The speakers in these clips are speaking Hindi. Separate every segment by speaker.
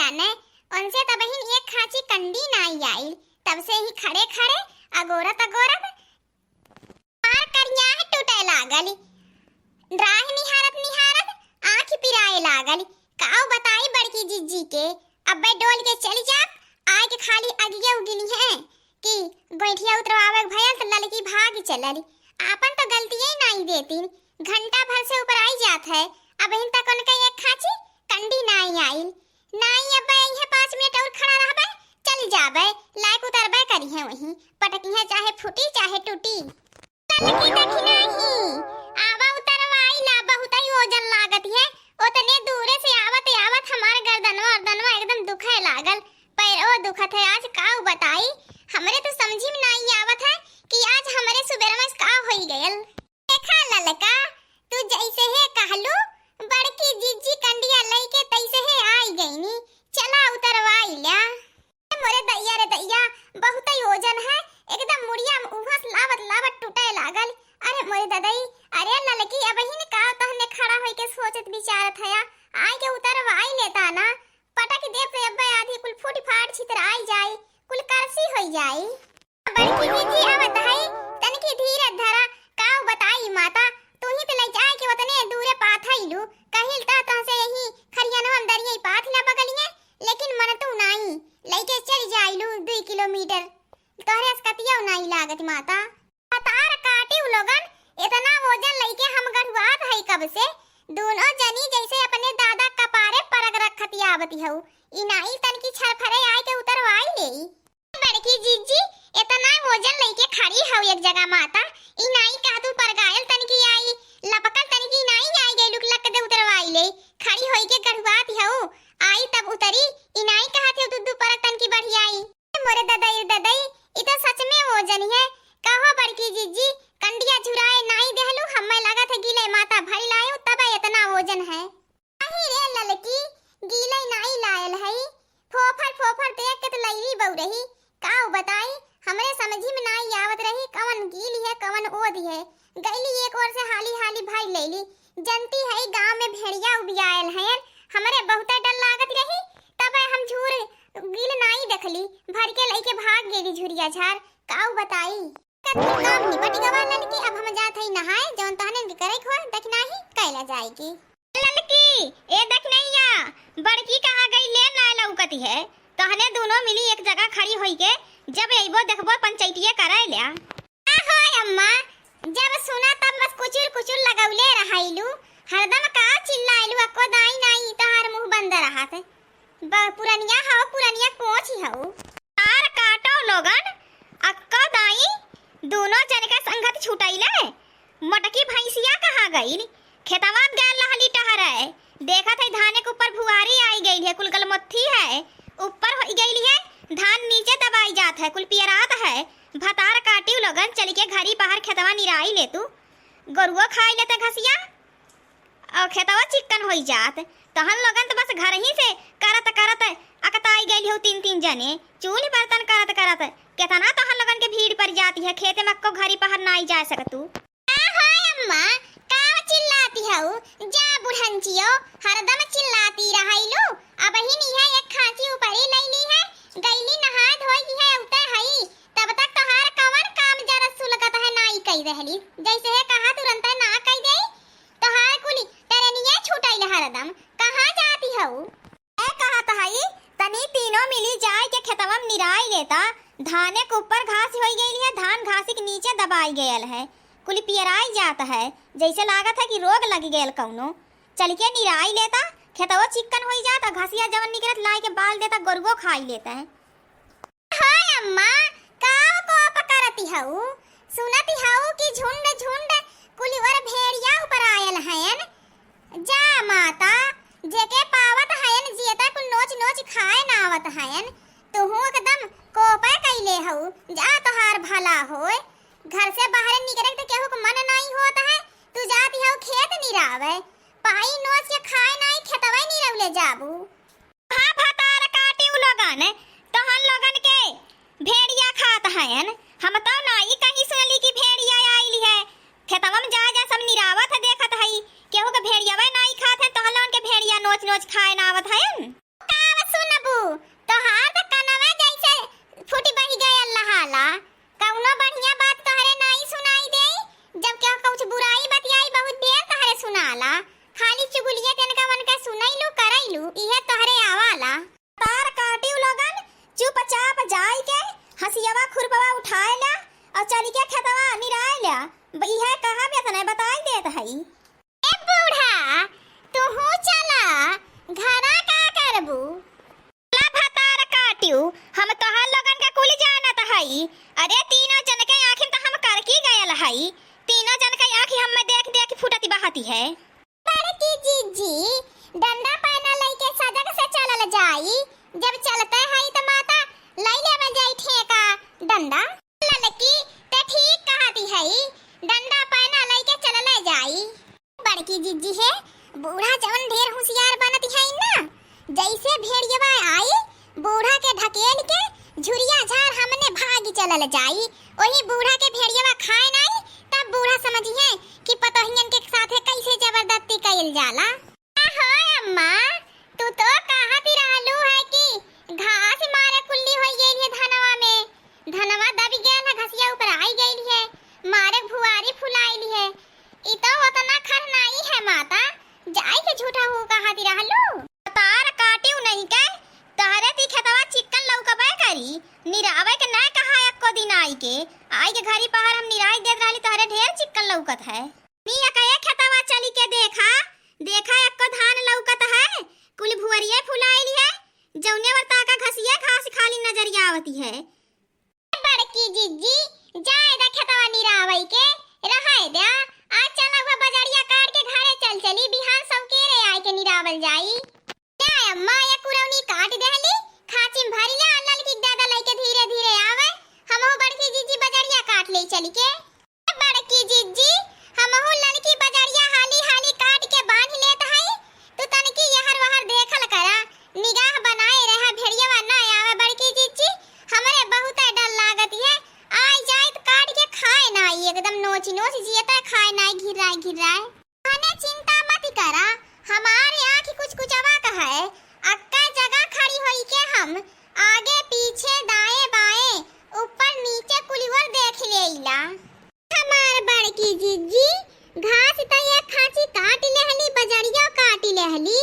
Speaker 1: जाने उनसे तब ही एक खाची कंडी नहीं आई, तब से ही खड़े खड़े अगोरत अगोरत मार करिया है टूटे लागली, राह निहारत निहारत आँख पिराए लागली। काऊ बताई बड़की जिज्जी के अब्बे डोल के चली जा, आए के खाली अगिया उगिनी है कि बैठिया उतरवावे भयल तो लड़की भाग चलली। आपन तो गलती ही नहीं देती, घंटा भर से ऊपर आई जात है, अब इन तक उनका एक खाची कंडी नहीं आई। नहीं अब्बे यहीं 5 मिनट और खड़ा रहबे, चल जाबे लायक उतरबे करी है, वहीं पटकी है चाहे फूटी चाहे टूटी। लड़की देखी नहीं आवा उतरवाई ला, बहुत ही वजन लागत है, उतने दूरे से आवत आवत हमारे गर्दनवा एकदम दुखे लागल, पैरों दुखत है। आज काऊ बताई हमरे तो समझी में नहीं आवत है कि आज हमारे सुबह में का होई गयल। देखा ललका तू जैसे है कहलू बड़की जिज्जी कंडिया लईके तैसे है आई गईनी, चला उतरवाई ला। मोरे दैया रे दैया बहुत ही वजन है, एकदम मुड़िया उहस लावत लावत टूटे लागल। अरे मोरे दादाई, अरे ललकी अब ही ने का तहने खड़ा होई के सोचत विचारत है, आई के उतरवाई लेता ना, पटक दे पे अब्बे आधी कुल फूट फाट छितर आई जाए, कुल करसी होई जाए। बड़की जिज्जी आवत है, तनकी धीरे धरा, काऊ बताई माता तू ही तो ले जाए के उतने दूरे पाथैलू, कहिल ता तहसे यही खरियानो अंदर यही पाथला बगलिए, लेकिन मन तू नहीं लेके चल जाइलू 2 किलोमीटर, तोहरे कतिया नहीं लागत माता। पतार काटी उ लोगन इतना वजन लेके हम गढ़वात है कब से, दोनों जनी जैसे अपने दादा कपारे परग रखत आवती हऊ, इनाई तन की छरफरे आए के उतरवाई लेई। बड़की जिज्जी इतना वजन लेके खड़ी हऊ एक जगह माता, इनाई का तू परगायल तन की आई लपकल तन की नहीं आई गई लुक लक दे उतरवाई ले, खड़ी होई के गढ़वात हऊ, आई तब उतरी, इनाई कहा थे दुदू परग तन की बढ़िया आई। मोरे ददाई ददाई इ तो सच में वजन है, कहो बड़की जिज्जी कंडिया झुराए नहीं देहलू, हमें लगा था गीले माता भरी लायो तब इतना वजन है। नहीं रे ललकी गीले नहीं लायल है, फोफर देख के तो लईली बउ रही, काऊ बताई हमरे समझी में नहीं आवत रही कवन गीली है कवन ओदी है, गईली एक और से हाली हाली भाई लेली, जनती है गांव में भेड़िया उबियायल है, हमरे बहुत डर लागत रही, तब हम झूर गील नहीं देखली, भर के लेके भाग गेली झुरिया झार। काऊ बताई काम निपट गवा लड़की, अब हम जात हई नहाए, जौन तहने के करे खो देखना ही कैला जाएगी। लड़की ए देखनैया बड़की कहां गई ले ना लौकती है, तहने दोनों मिली एक जगह खड़ी होई के जब अइबो देखबो पंचायतिया कराय लिया। होय अम्मा जब सुना तब बस कुचुर लगौले रहाइलू, हरदम का चिल्लाइलू अको दाई नहीं तहार मुंह बंद रहत, पुरनिया कोच ही हऊ। तार काटो लोगन अक्का दाई दोनों जन का संगत छुटाइले, मटकी भैंसिया कहां गई, खेतवा में गैल रहली टहरे, देखा था धाने के ऊपर भुआरी आई गई है, कुल गलमत्थी है ऊपर हो गई है, धान नीचे दबाई जात है, कुल पियरात है, भतार काटी लोगन चल के घरी बाहर खेतवा निराई ले तू, गरुआ खाई लेते घसिया और खेतवा चिकन होई जात, तहन लोगन तो बस घर ही से करत अकताई गई हो 3 जने चूल्ही बर्तन करत केतना तहन लोगन के भीड़ पड़ जाती है, खेते में को घरी बाहर नहीं जा सकतू। अम्मा का चिल्लाती हऊ, जा बुढ़ंचियो हरदम चिल्लाती रहाइलू, अब ही नहीं एक खांची ऊपरी लईली है, गईली नहा धोई है उतर हई, तब तक तहार कवन काम जरा सुलगत है नहीं कई रहली, जैसे है कहा तुरंत ना कई देई, तहार कुली टरनिया छूटैल हरदम, कहां जाती हऊ? ए कहत हई तनी तीनों मिली जाए के खेतवा में निराई लेता, धाने के ऊपर घास होई गई है, धान घासी के नीचे दबाई गयल है, कुल पियराई जाता है, जैसे लागत है कि रोग लग गयल कौनो, चल के निराई लेता, खेतवा चिकन होई जाता, घासिया जवन निकलत लाई के बाल देता, गरुओ खाई लेता है। हाय अम्मा काव को पकड़ती हऊ, सुनती हऊ कि झुंड कुल और भेड़िया ऊपर आयल हयन, जा माता जेके पावत हयन जेता कुल नोच खाए ना आवत हयन, तुहू एकदम कोपे कैले हऊ, जा तोहार भला होए, घर से बाहर निकले तो केहू को मन नहीं होता है, तू जाती हऊ खेत निरावे, पाई नोच के खाए नहीं खेतवा निरवले जाबू। हां भतार काटी उ लोगन तोहन लोगन के भेड़िया खात हयन, हम तो नहीं कहीं सुनली कि भेड़िया आईली है, खेतवा में जा सब निरावत है, देखत हई केहू के भेड़िया नहीं खात है, तोहन लोगन के भेड़िया नोच खाए ना आवत हयन। का सुन तोहार त कनवा जैसे फूटी बही गए अल्लाह हाला कौनो बढ़िया बात तोहरे नहीं सुनाई दे जब क्या कुछ बुराई बतियाई बहुत देर तोहरे सुनाला खाली चुगलिए तनका मन के सुनैलू करैलू इहे तोहरे आवाला तार काटिउ लगन चुपचाप जाई के हसियावा खुरपवा उठाए ला और चली के खेतवा निराय ला इहे कहां पे तने बताई देत हई ए बूढ़ा तू हो चला घरा का करबू ला भतार काटिउ हम तोहार लगन के कुल जानत हई अरे तीनों जन के आंखिन त हम कर की गयल हई तीनों जन के आंखी हम में देख देख फुटती बहाती है बड़की जीजी डंडा पहना लइके सजग से चलल जाई जब चलते हई त माता लइले में जाई ठेका डंडा ललकी ते ठीक कहती हई डंडा पहना लइके चलले जाई बड़की जीजी है बूढ़ा जवन ढेर होशियार बनती है ना जैसे भेड़िया आई बूढ़ा के ढकेल के झुरिया झार हमने भागी चलल जाई वही बूढ़ा के भेड़िया खाए नहीं तब बूढ़ा समझिए कि पतोहियन के साथे कैसे जबरदस्ती कइल जाला हो अम्मा तू तो कहती रहलू है कि घास मारे कुल्ली होई गई है धनवा दब गया है घसिया ऊपर आई गई है मारे भुआरी फुलाईली है ई तो उतना खरनाई है माता जाई के झूठा हो कहती रहलू तार काटिउ नहीं के तारे ती खेतवा चिकन लौकबे करी निरावे के ना कहा एको दिन आई के घरी पहाड़ हम निराई देत रहली तारे ढेर चिकन लौकत है मिया कहे खेतवा चली के देखा एको धान लौकत है कुल भुअरिए फुलाईली है जौने वर्ता का घसिया घास खाली नजरिया आवती है बड़की जीजी जाए दा खेतवा निरावई के रहाय दे आज चला हुआ बाजारिया काट के घरे चली बिहान सब केरे आए के निरावल जाई क्या अम्मा ये कुरौनी काट देहली खाचिम भरी ले अल्लाह की दादा लइके धीरे धीरे आवे हमहु बड़की जीजी बाजारिया काट ले चली के बड़की जीजी हमहु लड़की बाजारिया हाली हाली काट के बांध लेत हई तू तनकी यहर वहर देखल करा निगाह बनाए रहा भेड़िया ना आवे बड़की जीजी हमरे बहुत डर लागत है आई जाए तो काट के खाए ना एकदम नोच नोच जियता खाए ना घिराए खाने चिंता मत करा हमारे आँख कुछ कुछ आवा का है अक्का जगह खड़ी होई के हम आगे पीछे दाएं बाएं ऊपर नीचे कुलिवर देख लेइला हमार बड़की जीजी घास त ये खाची काट लेहली बजरिया काट लेहली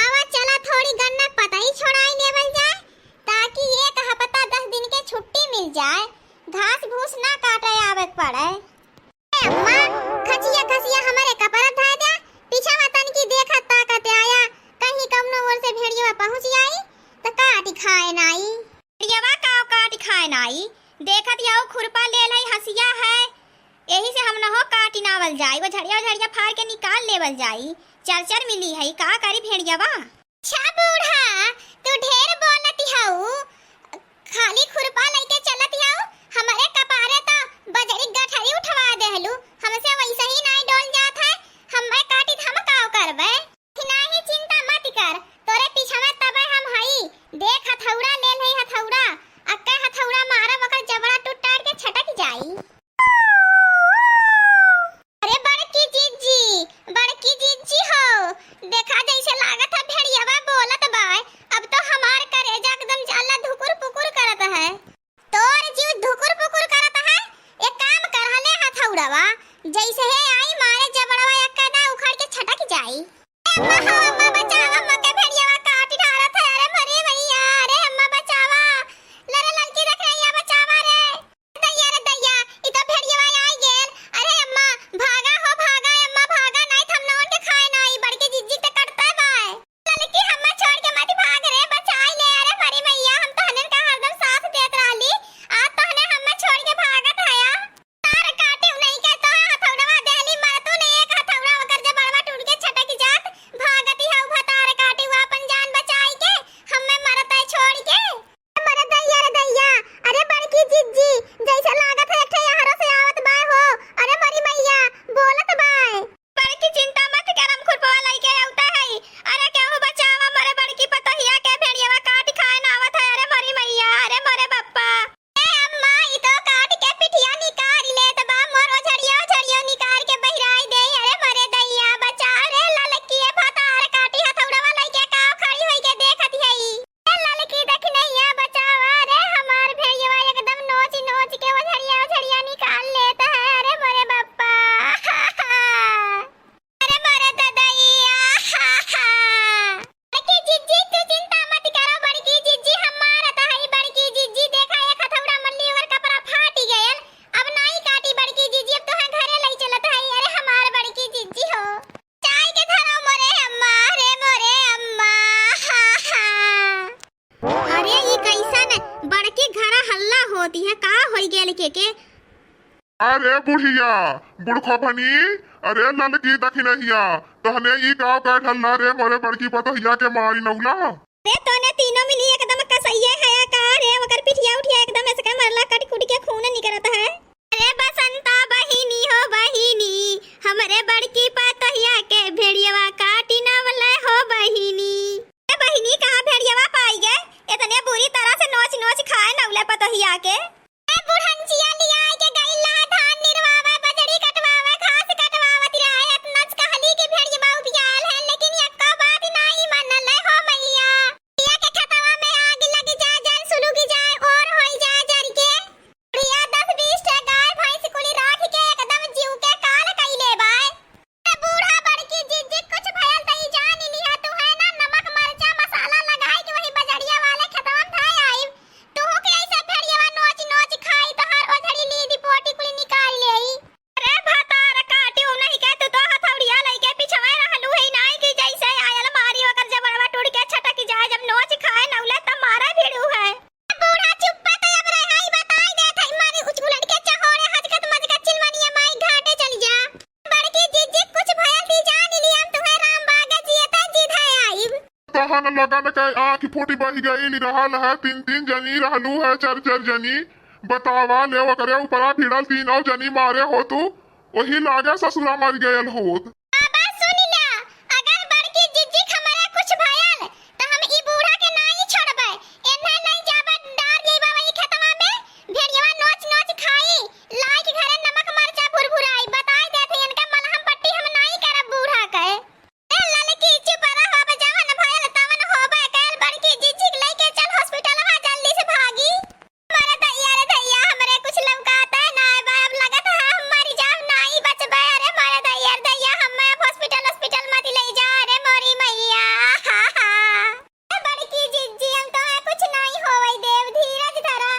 Speaker 1: आवा चला थोड़ी गन्ना पता ही छोड़ाई लेवल जाए ताकि एक हफ्ता 10 दिन के छुट्टी मिल जाए घास भूस ना काटे आवे पड़े अम्मा खचिया हमारे कपड़ा धा दे पीछा वतन की देखा ताकत आया कहीं कमनो ओर से भेड़िया पहुंच जाई त काटी खाए नाई भेड़िया काटी खाए नाई देखत याओ खुरपा ले लई हसिया है यही से हम न हो काटी नावल जाई वो झड़िया फाड़ के निकाल लेवल जाई चरचर मिली है का करी भेड़िया अच्छा बूढ़ा तू ढेर बोलती हऊ खाली खुरपा लेके चलती हऊ हमारे कपारे तो बजरी गठरी उठवा देहलू हमसे वैसे ही नहीं डोल जात है हमें काटी हम काव करबे नहीं चिंता मत कर तोरे पीछे में तबे हम हई देख हथौड़ा ले लई हथौड़ा अक्का हथौड़ा मारा मकर जबड़ा टूट टाट के छटक जाई अरे बड़की जीजी हो देखा जैसे लागत है भेड़िया बोलत काटे के।
Speaker 2: अरे बुढ़िया बुढ़खो भनी, अरे ललकी दखिनहिया तहने ई गाँव का ढलना रे मोरे बड़की पतोहिया के मारी नौला।
Speaker 1: रे तोने तीनों मिली एकदम कसैये है का रे, मगर पिठिया उठिया एकदम ऐसे का मरला कट कुट के खून निकलता है। अरे बसंता बहिनी हो बहिनी, हमरे बड़की पतोहिया के भेड़ियावा काटी नवले हो बहिनी। ए बहिनी कहां भेड़ियावा पाई गे, इतने बुरी तरह से नोच नोच खाए नवले पतोहिया के। ए बुढ़ंचिया लिया के गइला धान निरवावा बजड़ी कटवावा घास कटवावा तिराए नच कहली के भेड़ियावा उबियाल है, लेकिन एको बात नहीं मनल हो मैया। पिया के खतवा में आग लग जाए जल सुलग जाए और होई जाए जर के। प्रिया 10-20 टे गाय भैंस कुली राख के एकदम जीव के काल कइले बाय। ए बूढ़ा बड़की जिज्जी कुछ भयल तई जान लिया तू है ना, नमक मरचा मसाला लगाई के वही बजड़िया वाले खतवा में धाय आई। तू के ऐसे भेड़ियावा नोच नोच खाई तोहर ओझड़ी लीदी पोटी कुली निकाल लेई। अरे भतार काटियो नहीं के तू तो हथौड़िया लई के पिछवे रहलू है नाई की जैसे आयल मारी ओकर जबड़वा टूट के छटक जाए जब नोच खाए नौले त मारा भिड़ू है। बूढ़ा चुप पे अब रे आई बताई दे थई मारी उछुलट के चहोड़े हजकत मजकत चिलवनिया माई घाटे चली जा। बड़की जिज्जी कुछ भयल दी जान ली हम तुम्हें राम बागा जियता जिध है आईब।
Speaker 2: तहन लगन के आँख फूटी बही गई रहल है, 3-3 जनी रहलू है 4-4 जनी। बतावा ले करे ऊपरा भिड़ल 3 जनी मारे हो तू, वही लागे ससुरा मर गयल होत।
Speaker 1: बाबा सुन ला, अगर बड़की जिज्जी हमारे कुछ भयल त हम ई बूढ़ा के नहीं छोड़बे। एन्ने नहीं जाबे डार जइबा वही खेतवा में भेड़ियावा नोच नोच खाई लाई के घरे नमक मरचा भुरभुराई बताई देथे इनका मलहम पट्टी हम नहीं करब बूढ़ा के। ए ललकी चुप रह अब जवन भयल तवन होबे कैल। बड़की जिज्जी के लेके चल हॉस्पिटलवा जल्दी से भागी। मारे दैया हमरे कुछ लौकाता ना बा, अब लगत है हम मर जाब नहीं बचबे। अरे मारे दैया हमें हॉस्पिटल मत ले जा रे मोरी मैया। हा हा बड़की जिज्जी हम तो है कुछ नहीं होवई देव, धीरज धरा।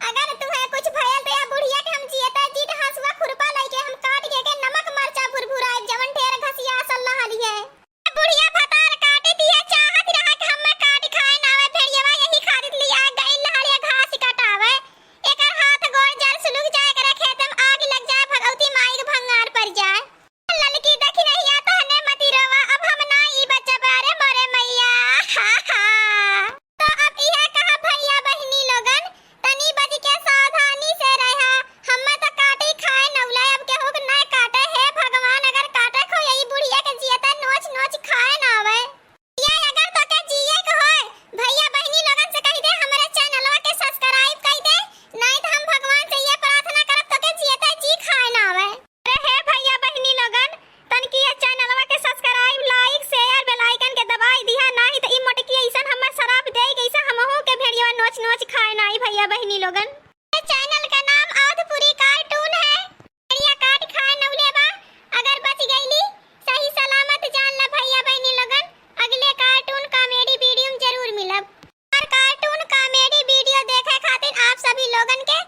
Speaker 1: अगर तुम्हें कुछ भयल तो या बुढ़िया के हम जियता जीत हंसुआ खुरपा लेके हम काट के नमक मरचा भुरभुराई जवन ढेर घसिया सल्ला हली है। बुढ़िया भतार काटे दिया चाहत रहा कि हमें काट खाए नावे भेड़ियावा यही खारित लिया गइल लहड़िया घास कटावे। एकर हाथ गोड़ जल सुलग जाए करे खेत में आग लग जाए भगवती माई के भंगार पड़ जाए। ललकी देखी नहीं आता ने मती रोवा अब हम नहीं बचबे रे मोरे मैया। हा हा तो अब यह कहा भैया बहिनी लोगन तनी बज के सावधानी से रहा। हमें तो काटे खाए नौला अब के हुक नहीं काटे है भगवान। अगर काटे खो यही बुढ़िया के जियता नोच नोच खाए ना आवे। ये अगर तो के जिए के होए भैया बहिनी लोगन से कह दे हमारे चैनलवा के सब्सक्राइब कर दे, नहीं तो हम भगवान से ये प्रार्थना करब तो के जियता जी खाए ना आवे। अरे हे भैया बहिनी लोगन तनकी ये चैनलवा के subscribe like share bell icon के दबाई दिया, नहीं तो ई मोटकी ऐसन हमें शराब दे कैसे हमहू के भेड़िया नोच नोच खाए नहीं भैया बहिनी लोगन। ये चैनल का नाम औधपुरी कार्टून है, भेड़िया काट खाए नौले बा। अगर बच गईली सही सलामत जान ला भैया बहिनी लोगन, अगले कार्टून कॉमेडी वीडियो में जरूर मिलब। और कार्टून कॉमेडी वीडियो देखे खातिर आप सभी लोगन के